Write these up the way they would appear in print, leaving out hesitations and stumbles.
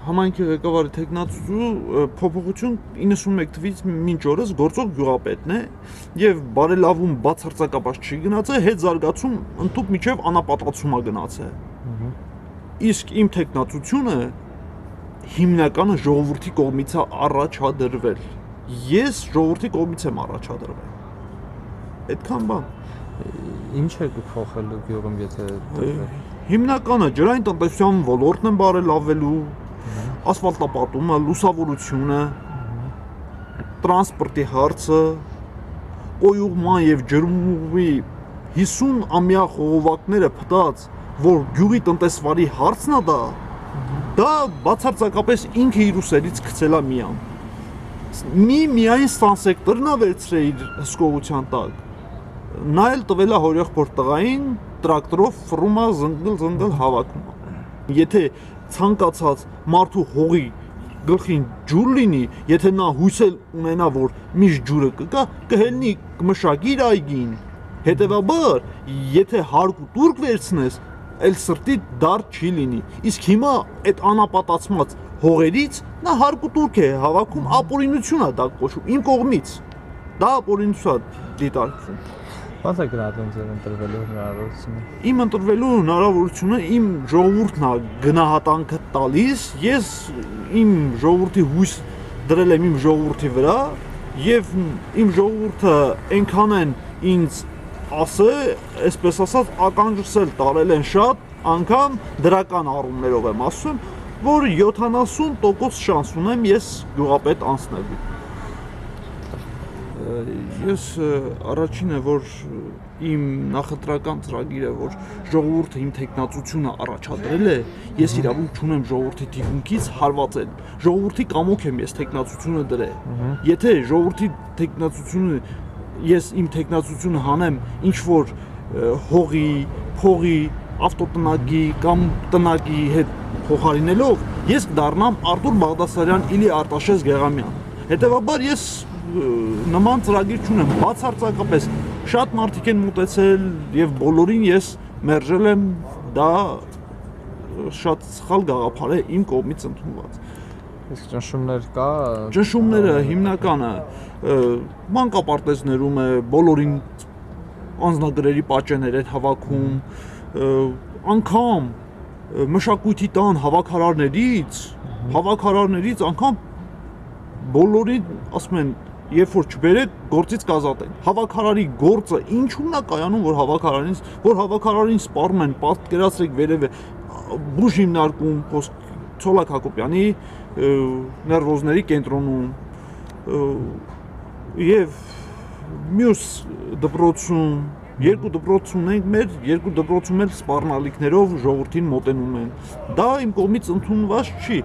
համայնքի ղեկավարի թեկնածու փոփոխություն 91 թվականից մինչ օրս գործող գյուղապետն է եւ բարելավում բացարձակաբար չի գնացել, հետ զարգացում ընդཐུպ միջև անապատացում է գնացել։ Իսկ իմ թեկնածությունը հիմնականը ժողովրդի կողմից է առաջադրվել։ Ես ժողովրդի կողմից եմ առաջադրվել։ Այդքան բան։ Ինչ է փոխել գյուղում, եթե հիմնականը ջրային տնտեսության ոլորտն են բարելավելու, ասֆալտապատումը, լուսավորությունը, տրանսպորտի հարցը, կոյուղման եւ ջրումուղի 50-ամյա խողովակները փտած, որ գյուղի տնտեսվարի հարցն է դա բացարձակապես ինքը իր ուսերից գցել է միան։ Միայն սանսեկտորն է վերցրել իր հսկողության տակ։ Նա էլ տվել է հորեղբոր տղային տրակտորով ֆռումա զնդել հավաքում։ Եթե ցանկացած մարդու հողի գլխին ջուր լինի, եթե նա հույսել ունենա, որ միշտ ջուրը կգա, կհելնի կմշակի իր այգին։ Հետևաբար, եթե հարկ ու տուրք վերցնես, այլ սրտի դարձ չի լինի։ Իսկ հիմա այդ անապատացված հողերից նա հարկ ու տուրք է հավաքում, ապօրինություն է դա կոչվում իմ կողմից։ Դա ապօրինություն է դիտարկվում։ Ո՞նց է գնահատում ձեր ընտրվելու հնարավորությունը։ Իմ ընտրվելու հնարավորությունը իմ ժողովուրդն է գնահատանքը տալիս, ես իմ ժողովրդի հույս դրել եմ իմ ժողովրդի վրա եւ իմ ժողովուրդը այնքան են ինձ ասել, այսպես ասած, ականջսել տարել են շատ, անգամ դրական առումներով եմ ասում, որ 70% շանս ունեմ ես գյուղապետ անցնելու։ Ես առաջինը, որ իմ նախընտրական ծրագիրը, որ ժողովուրդը իմ թեկնածությունը առաջադրել է, ես իրավունք չունեմ ժողովրդի թիկունքից հարվածել։ Ժողովրդի կամոք եմ ես թեկնածությունը դրել։ Եթե ժողովրդի թեկնածությունը ես իմ թեկնածությունը հանեմ ինչ որ հողի, փողի, ավտոտնագի կամ տնագի հետ փոխարինելով, ես կդառնամ Արտուր Բաղդասարյան Իլի Արտաշես Գեղամյան։ Հետևաբար ես նման ծրագիր չունեմ, բացարձակապես շատ մարդիկ են մտածել եւ բոլորին ես մերժել եմ, դա շատ սխալ գաղափար է իմ կողմից ընդունված։ Իսկ ճնշումներ կա։ Ճնշումները հիմնականը մանկապարտեզներում է, բոլորին անձնագրերի պատճեններ են հավաքում, անգամ մշակույթի տան հավաքարարներից անգամ բոլորին ասում են երբ որ չբերեք գործից կազատեն։ Հավաքարարի գործը ինչու՞մն է կայանում, որ հավաքարարին սպառում են, պատկերացրեք վերևը բուժ հիմնարկում, Ցոլակ Հակոբյանի ներվոզների կենտրոնում եւ մյուս դպրոցում, երկու դպրոցում ենք մեր, երկու դպրոցում էլ սպառնալիքներով ժողովրդին մոտենում են։ Դա իմ կողմից ընդունված չի։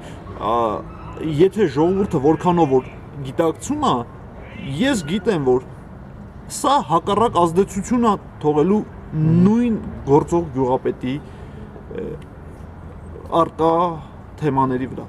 Եթե ժողովուրդը որքանով որ գիտակցում է, ես գիտեմ, որ սա հակառակ ազդեցություն է թողելու նույն գործող գյուղապետի արկա թեմաների վրա։